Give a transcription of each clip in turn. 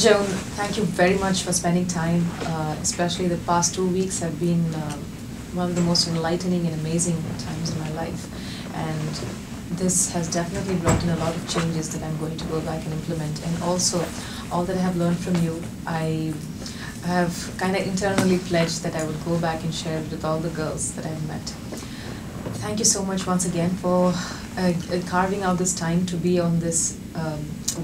Joan, thank you very much for spending time, especially the past 2 weeks have been one of the most enlightening and amazing times in my life. And this has definitely brought in a lot of changes that I'm going to go back and implement. And also, all that I have learned from you, I have kind of internally pledged that I would go back and share it with all the girls that I've met. Thank you so much once again for carving out this time to be on this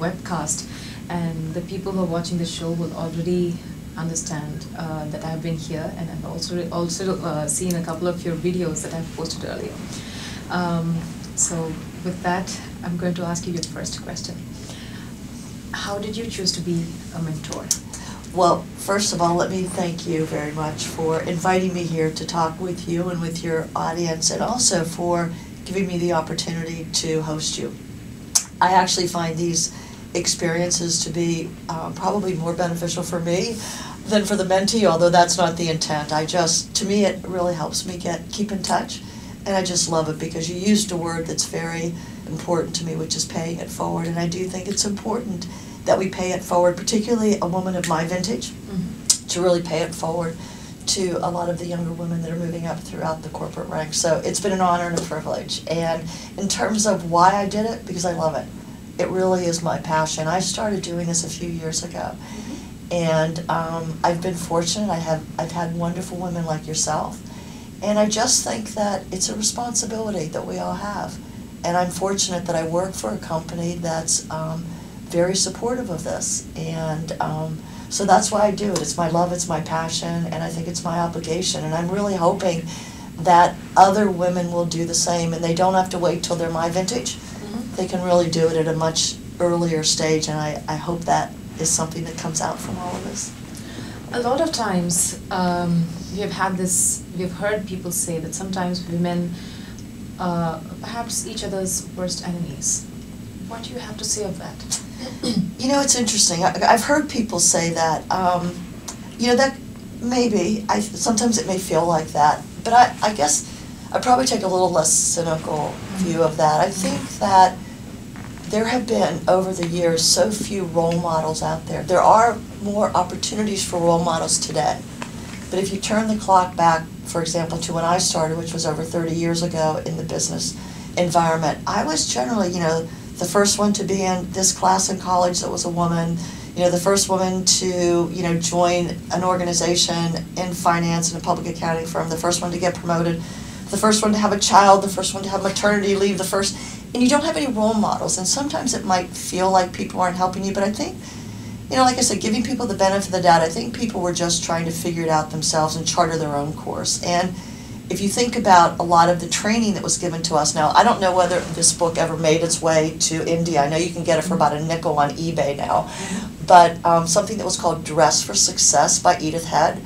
webcast. And the people who are watching the show will already understand that I've been here, and I've also seen a couple of your videos that I've posted earlier. So with that, I'm going to ask you your first question. How did you choose to be a mentor? Well, first of all, let me thank you very much for inviting me here to talk with you and with your audience, and also for giving me the opportunity to host you. I actually find these experiences to be probably more beneficial for me than for the mentee, although that's not the intent. To me, it really helps me keep in touch, and I just love it because you used a word that's very important to me, which is paying it forward, and I do think it's important that we pay it forward, particularly a woman of my vintage, to really pay it forward to a lot of the younger women that are moving up throughout the corporate ranks. So it's been an honor and a privilege. And in terms of why I did it, because I love it. It really is my passion. I started doing this a few years ago, and I've been fortunate. I've had wonderful women like yourself, and I just think that it's a responsibility that we all have. And I'm fortunate that I work for a company that's very supportive of this, and so that's why I do it. It's my love, it's my passion, and I think it's my obligation. And I'm really hoping that other women will do the same, and they don't have to wait till they're my vintage. They can really do it at a much earlier stage, and I hope that is something that comes out from all of this. A lot of times we've heard people say that sometimes women perhaps each other's worst enemies. What do you have to say of that? You know, it's interesting. I've heard people say that, you know, that maybe, sometimes it may feel like that, but I guess I probably take a little less cynical view of that. I think that there have been, over the years, so few role models out there. There are more opportunities for role models today. But if you turn the clock back, for example, to when I started, which was over 30 years ago in the business environment, I was generally, you know, the first one to be in this class in college that was a woman, you know, the first woman to, you know, join an organization in finance in a public accounting firm, the first one to get promoted, the first one to have a child, the first one to have maternity leave, and you don't have any role models, and sometimes it might feel like people aren't helping you, but I think, you know, like I said, giving people the benefit of the doubt, I think people were just trying to figure it out themselves and charter their own course. And if you think about a lot of the training that was given to us, now, I don't know whether this book ever made its way to India. I know you can get it for about a nickel on eBay now, but something that was called Dress for Success by Edith Head,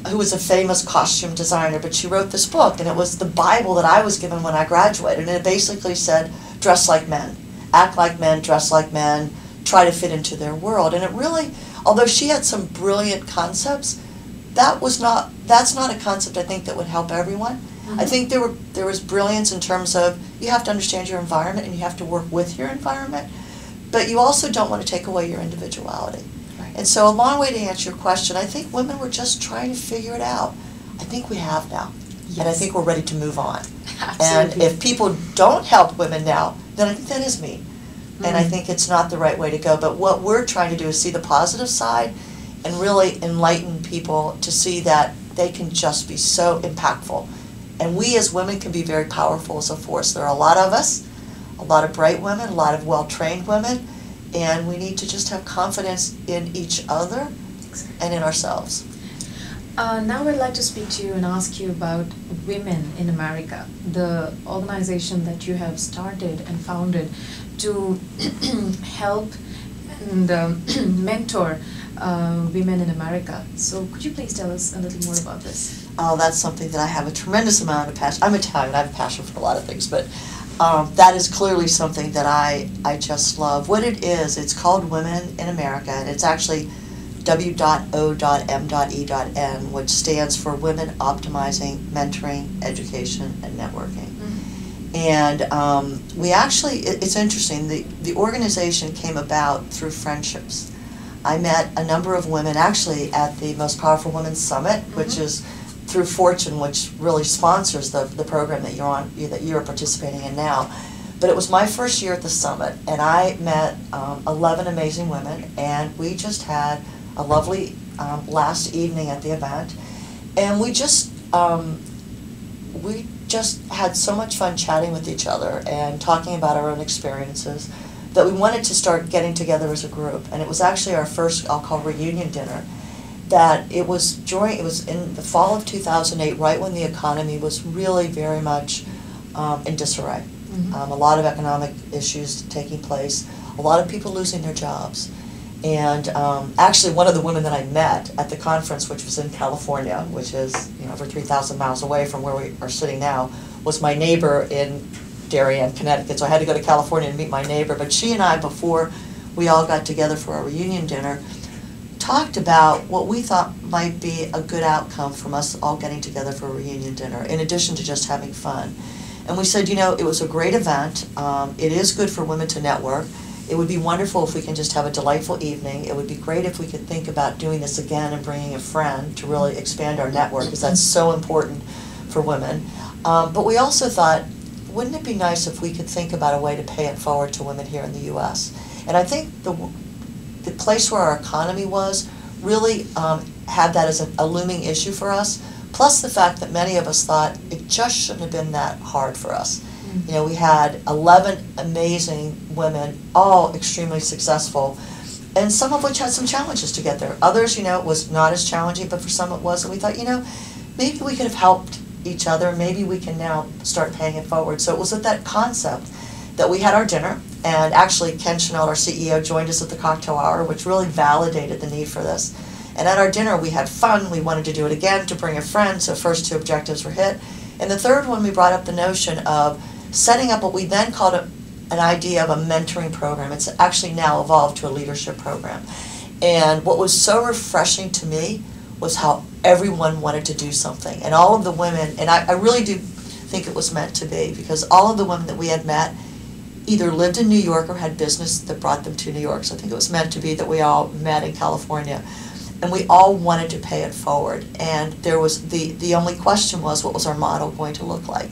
who was a famous costume designer, but she wrote this book, and it was the Bible that I was given when I graduated, and it basically said, dress like men, act like men, dress like men, try to fit into their world. And it really, although she had some brilliant concepts, that's not a concept I think that would help everyone. I think there was brilliance in terms of you have to understand your environment and you have to work with your environment, but you also don't want to take away your individuality. Right. And so a long way to answer your question, I think women were just trying to figure it out. I think we have now. Yes. And I think we're ready to move on. Absolutely. And if people don't help women now, then I think that is mean. And I think it's not the right way to go. But what we're trying to do is see the positive side and really enlighten people to see that they can just be so impactful. And we as women can be very powerful as a force. There are a lot of us, a lot of bright women, a lot of well-trained women, and we need to just have confidence in each other and in ourselves. Now I'd like to speak to you and ask you about Women in America, the organization that you have started and founded to help and mentor women in America. So could you please tell us a little more about this? Oh, that's something that I have a tremendous amount of passion. I'm Italian, I have a passion for a lot of things, but that is clearly something that I just love. What it is, it's called Women in America, and it's actually W.O.M.E.N, which stands for Women Optimizing Mentoring, Education, and Networking. And we actually, it's interesting, the organization came about through friendships. I met a number of women actually at the Most Powerful Women Summit, which is through Fortune, which really sponsors the program that that you're participating in now. But it was my first year at the summit, and I met 11 amazing women, and we just had a lovely last evening at the event, and we just had so much fun chatting with each other and talking about our own experiences that we wanted to start getting together as a group. And it was actually our first, I'll call, reunion dinner. That it was in the fall of 2008, right when the economy was really very much in disarray. A lot of economic issues taking place, a lot of people losing their jobs. And actually one of the women that I met at the conference, which was in California, which is over 3,000 miles away from where we are sitting now, was my neighbor in Darien, Connecticut. So I had to go to California and meet my neighbor. But she and I, before we all got together for our reunion dinner, talked about what we thought might be a good outcome from us all getting together for a reunion dinner, in addition to just having fun. And we said, it was a great event. It is good for women to network. It would be wonderful if we can just have a delightful evening. It would be great if we could think about doing this again and bringing a friend to really expand our network, because that's so important for women. But we also thought, wouldn't it be nice if we could think about a way to pay it forward to women here in the U.S.? And I think the place where our economy was really had that as a looming issue for us, plus the fact that many of us thought it just shouldn't have been that hard for us. We had 11 amazing women, all extremely successful, and some of which had some challenges to get there. Others, it was not as challenging, but for some it was, and we thought, maybe we could have helped each other, maybe we can now start paying it forward. So it was with that concept that we had our dinner, and actually Ken Chenault, our CEO, joined us at the cocktail hour, which really validated the need for this. And at our dinner we had fun, we wanted to do it again, to bring a friend, so first two objectives were hit. And the third one, we brought up the notion of setting up what we then called an idea of a mentoring program. It's actually now evolved to a leadership program. And what was so refreshing to me was how everyone wanted to do something. And all of the women, and I really do think it was meant to be, because all of the women that we had met either lived in New York or had business that brought them to New York. So I think it was meant to be that we all met in California. And we all wanted to pay it forward. And there was the only question was, what was our model going to look like?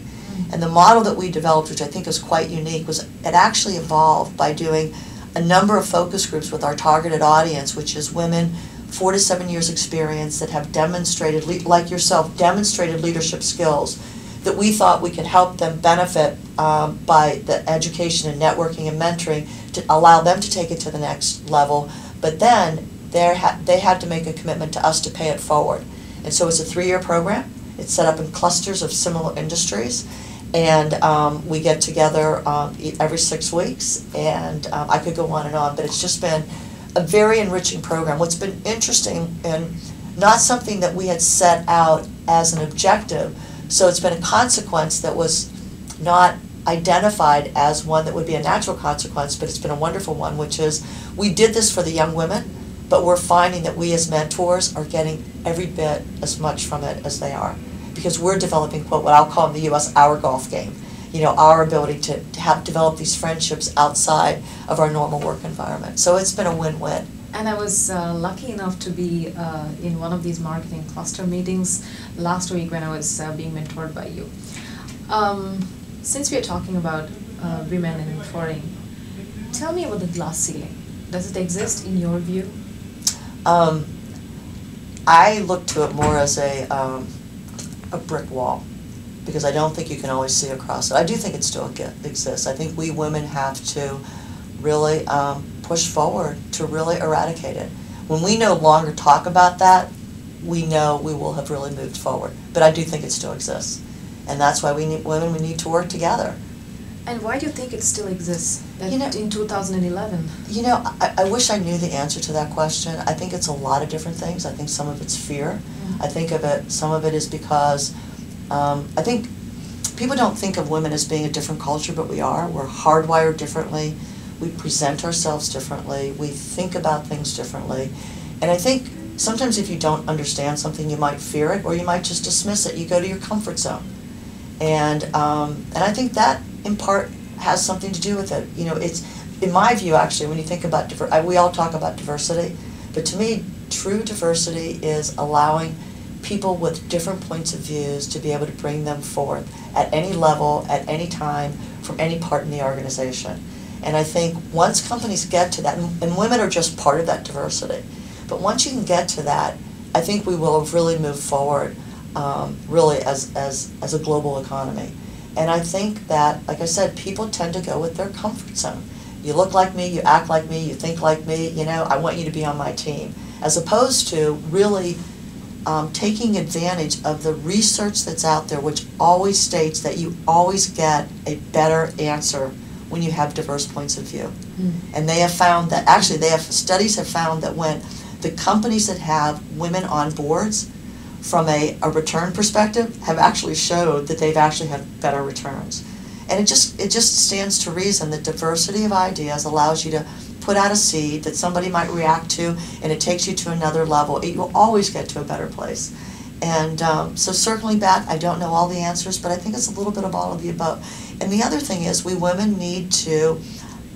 And the model that we developed, which I think is quite unique, was it actually evolved by doing a number of focus groups with our targeted audience, which is women 4 to 7 years experience that have demonstrated, like yourself, demonstrated leadership skills that we thought we could help them benefit by the education and networking and mentoring to allow them to take it to the next level. But then they had to make a commitment to us to pay it forward. And so it's a 3-year program. It's set up in clusters of similar industries. And we get together every 6 weeks, and I could go on, but it's just been a very enriching program. What's been interesting, and not something that we had set out as an objective, so it's been a consequence that was not identified as one that would be a natural consequence, but it's been a wonderful one, which is we did this for the young women, but we're finding that we as mentors are getting every bit as much from it as they are. Because we're developing, quote, what I'll call in the U.S. our golf game. Our ability to have develop these friendships outside of our normal work environment. So it's been a win-win. And I was lucky enough to be in one of these marketing cluster meetings last week when I was being mentored by you. Since we are talking about women and mentoring, tell me about the glass ceiling. Does it exist in your view? I look to it more as a brick wall, because I don't think you can always see across it. I do think it still exists. I think we women have to really push forward to really eradicate it. When we no longer talk about that, we know we will have really moved forward. But I do think it still exists. And that's why we need to work together. And why do you think it still exists in 2011? I wish I knew the answer to that question. I think it's a lot of different things. I think some of it's fear. I think some of it is because I think people don't think of women as being a different culture, but we are. We're hardwired differently. We present ourselves differently. We think about things differently. And I think sometimes if you don't understand something, you might fear it, or you might just dismiss it. You go to your comfort zone. And I think that, in part, has something to do with it. It's, in my view, actually, when you think about we all talk about diversity, But to me, true diversity is allowing people with different points of views to be able to bring them forth at any level, at any time, from any part in the organization. And I think once companies get to that, and women are just part of that diversity, but once you can get to that, I think we will have really moved forward, really as a global economy. And I think that, like I said, people tend to go with their comfort zone. You look like me, you act like me, you think like me, you know, I want you to be on my team. As opposed to really taking advantage of the research that's out there, which always states that you always get a better answer when you have diverse points of view. And they have found that, actually studies have found that when the companies that have women on boards, from a return perspective, have actually showed that they've actually had better returns. And it just stands to reason that diversity of ideas allows you to put out a seed that somebody might react to, and it takes you to another level. You will always get to a better place. And so circling back, I don't know all the answers, but I think it's a little bit of all of the above. And the other thing is, we women need to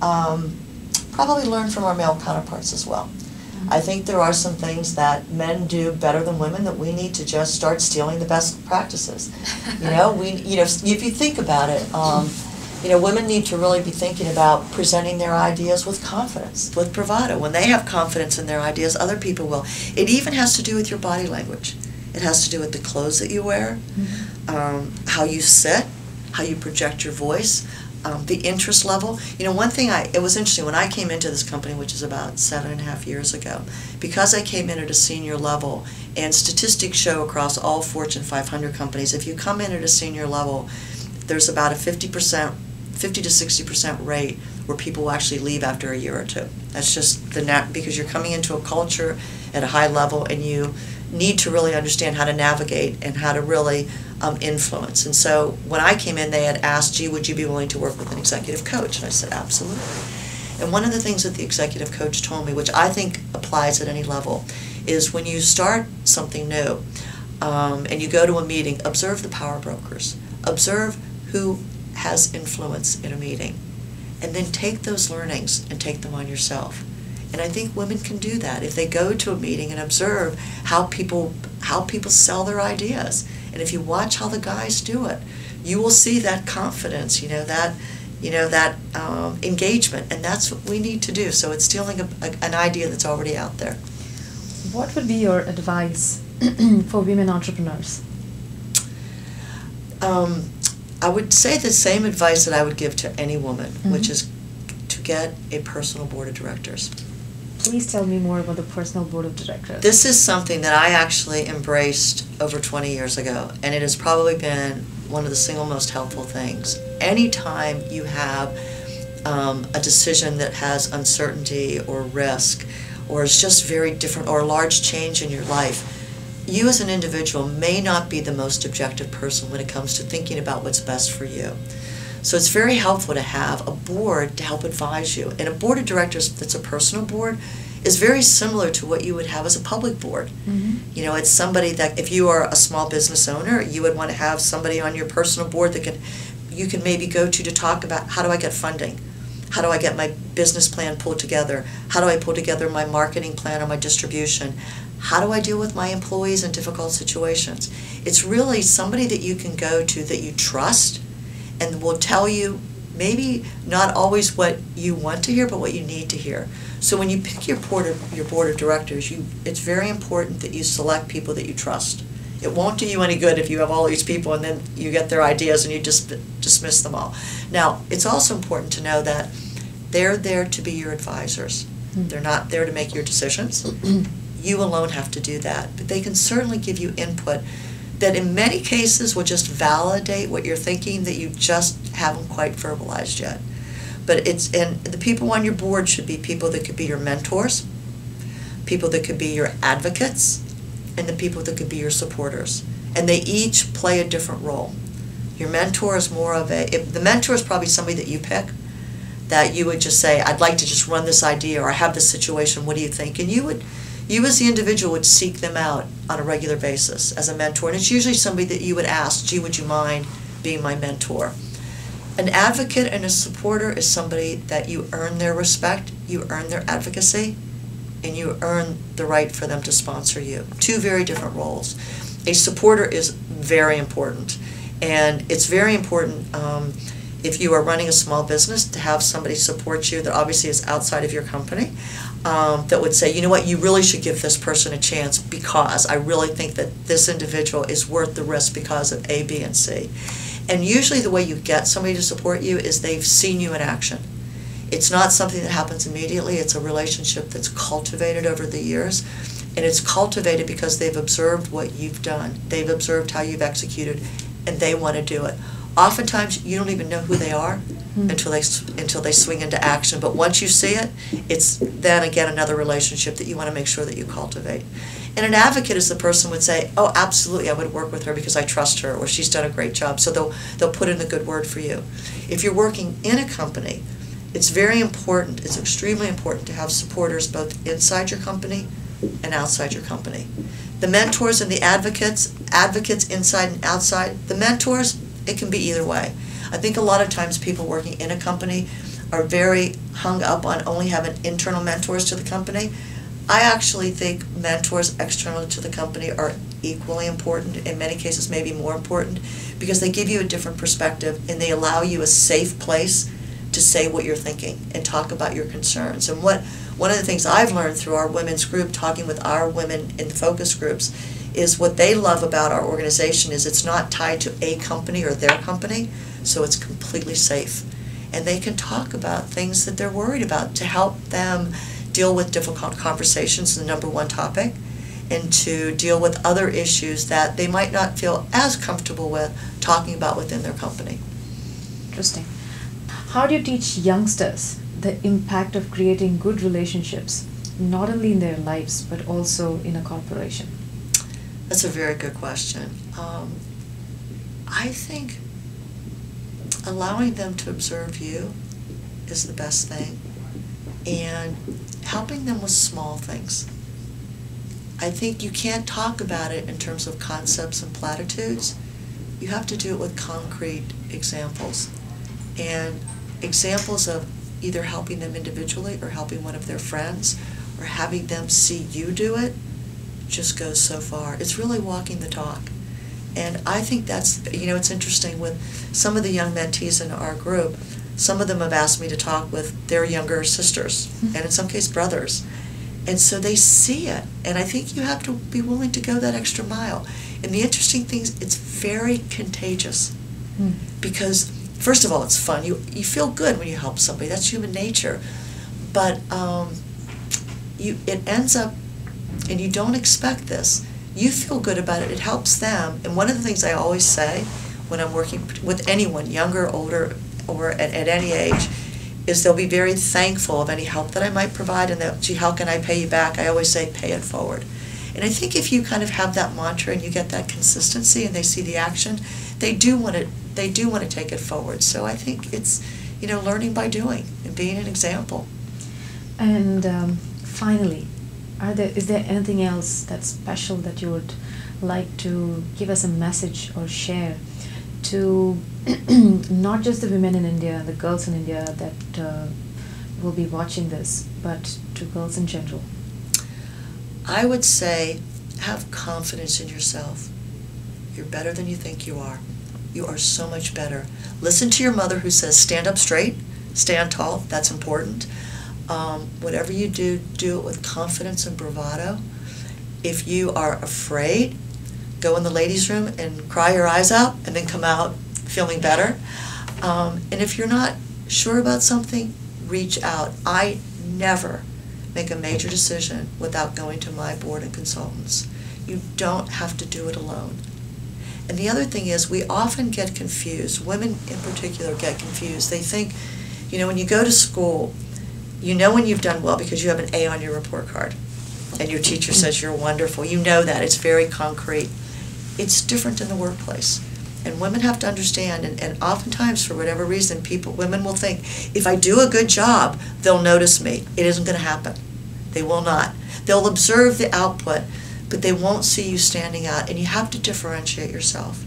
probably learn from our male counterparts as well. I think there are some things that men do better than women that we need to just start stealing the best practices. You know, if you think about it, women need to really be thinking about presenting their ideas with confidence, with bravado. When they have confidence in their ideas, other people will. It even has to do with your body language. It has to do with the clothes that you wear, how you sit, how you project your voice, the interest level. You know, one thing, it was interesting, when I came into this company, which is about 7.5 years ago, because I came in at a senior level, and statistics show across all Fortune 500 companies, if you come in at a senior level, there's about a 50 to 60% rate where people will actually leave after a year or two. That's just because you're coming into a culture at a high level, and you need to really understand how to navigate and how to really influence. And so when I came in, they had asked, gee, would you be willing to work with an executive coach? And I said, absolutely. And one of the things that the executive coach told me, which I think applies at any level, is when you start something new and you go to a meeting, observe the power brokers. Observe who has influence in a meeting. And then take those learnings and take them on yourself. And I think women can do that if they go to a meeting and observe how people sell their ideas. And if you watch how the guys do it, you will see that confidence, that engagement, and that's what we need to do. So it's stealing an idea that's already out there. What would be your advice for women entrepreneurs? I would say the same advice that I would give to any woman, which is to get a personal board of directors. Please tell me more about the personal board of directors. This is something that I actually embraced over 20 years ago, and it has probably been one of the single most helpful things. Anytime you have a decision that has uncertainty or risk, or is just very different, or a large change in your life, you as an individual may not be the most objective person when it comes to thinking about what's best for you. So it's very helpful to have a board to help advise you. And a board of directors that's a personal board is very similar to what you would have as a public board. It's somebody that, if you are a small business owner, you would want to have somebody on your personal board that you can maybe go to talk about, how do I get funding? How do I get my business plan pulled together? How do I pull together my marketing plan or my distribution? How do I deal with my employees in difficult situations? It's really somebody that you can go to that you trust and will tell you maybe not always what you want to hear, but what you need to hear. So when you pick your board of directors, it's very important that you select people that you trust. It won't do you any good if you have all these people and then you get their ideas and you just dismiss them all. Now, it's also important to know that they're there to be your advisors. They're not there to make your decisions. You alone have to do that. But they can certainly give you input that in many cases will just validate what you're thinking that you just haven't quite verbalized yet. But and the people on your board should be people that could be your mentors, people that could be your advocates, and the people that could be your supporters. And they each play a different role. Your mentor is more of the mentor is probably somebody that you pick, that you would just say, I'd like to just run this idea, or I have this situation, what do you think? And you as the individual would seek them out on a regular basis as a mentor. And it's usually somebody that you would ask, gee, would you mind being my mentor? An advocate and a supporter is somebody that you earn their respect, you earn their advocacy, and you earn the right for them to sponsor you. Two very different roles. A supporter is very important, and it's very important if you are running a small business to have somebody support you that obviously is outside of your company, that would say, you know what, you really should give this person a chance because I really think that this individual is worth the risk because of A, B, and C. And usually the way you get somebody to support you is they've seen you in action. It's not something that happens immediately. It's a relationship that's cultivated over the years, and it's cultivated because they've observed what you've done. They've observed how you've executed, and they want to do it. Oftentimes, you don't even know who they are until they swing into action. But once you see it, it's then again another relationship that you want to make sure that you cultivate. And an advocate is the person who would say, oh, absolutely, I would work with her because I trust her, or she's done a great job. So they'll put in a good word for you. If you're working in a company, it's very important, it's extremely important to have supporters both inside your company and outside your company. The mentors and the advocates inside and outside, the mentors, it can be either way. I think a lot of times people working in a company are very hung up on only having internal mentors to the company. I actually think mentors external to the company are equally important, in many cases maybe more important, because they give you a different perspective and they allow you a safe place to say what you're thinking and talk about your concerns. And one of the things I've learned through our women's group, talking with our women in focus groups, is what they love about our organization is it's not tied to a company or their company, so it's completely safe. And they can talk about things that they're worried about to help them deal with difficult conversations, the number one topic, and to deal with other issues that they might not feel as comfortable with talking about within their company. Interesting. How do you teach youngsters the impact of creating good relationships, not only in their lives, but also in a corporation? That's a very good question. I think allowing them to observe you is the best thing, and helping them with small things. I think you can't talk about it in terms of concepts and platitudes. You have to do it with concrete examples, and examples of either helping them individually or helping one of their friends or having them see you do it just goes so far. It's really walking the talk. And I think that's, it's interesting with some of the young mentees in our group, some of them have asked me to talk with their younger sisters, and in some cases brothers. And so they see it, and I think you have to be willing to go that extra mile. And the interesting thing is it's very contagious, because first of all, it's fun. You feel good when you help somebody. That's human nature. But it ends up, and you don't expect this, you feel good about it. It helps them. And one of the things I always say when I'm working with anyone, younger, older, or at any age, is they'll be very thankful of any help that I might provide, and that, gee, how can I pay you back? I always say, pay it forward. And I think if you kind of have that mantra and you get that consistency and they see the action, they do want to take it forward. So I think it's, learning by doing and being an example. And finally, is there anything else that's special that you would like to give us a message or share to not just the women in India, the girls in India that will be watching this, but to girls in general? I would say have confidence in yourself. You're better than you think you are. You are so much better. Listen to your mother who says, stand up straight, stand tall. That's important. Whatever you do, do it with confidence and bravado. If you are afraid, go in the ladies' room and cry your eyes out and then come out feeling better. And if you're not sure about something, reach out. I never make a major decision without going to my board and consultants. You don't have to do it alone. And the other thing is, we often get confused. Women in particular get confused. They think, when you go to school, when you've done well because you have an A on your report card and your teacher says you're wonderful. You know that. It's very concrete. It's different in the workplace. And women have to understand, and oftentimes for whatever reason, women will think, if I do a good job, they'll notice me. It isn't going to happen. They will not. They'll observe the output, but they won't see you standing out, and you have to differentiate yourself.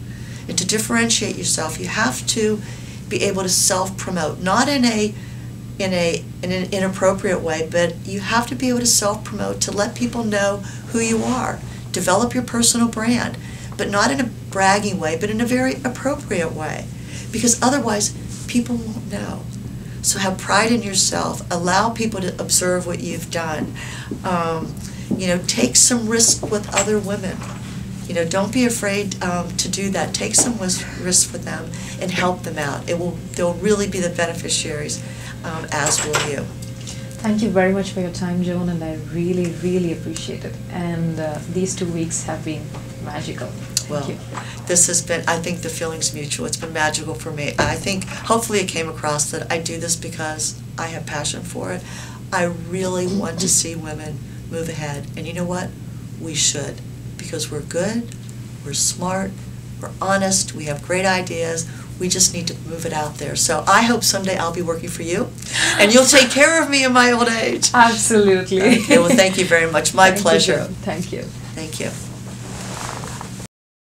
And to differentiate yourself, you have to be able to self-promote, not in a in an inappropriate way, but you have to be able to self-promote, to let people know who you are. Develop your personal brand, but not in a bragging way, but in a very appropriate way, because otherwise people won't know. So have pride in yourself, allow people to observe what you've done. Take some risk with other women. Don't be afraid to do that. Take some risk with them and help them out. They'll really be the beneficiaries, as will you. Thank you very much for your time, Joan, and I really, really appreciate it. And these 2 weeks have been magical. Thank you. This has been, I think the feeling's mutual. It's been magical for me. I think, hopefully it came across that I do this because I have passion for it. I really want to see women move ahead. And you know what? We should. Because we're good, we're smart, we're honest, we have great ideas. We just need to move it out there. So I hope someday I'll be working for you, and you'll take care of me in my old age. Absolutely. Okay, well, thank you very much. My pleasure. Thank you. Thank you.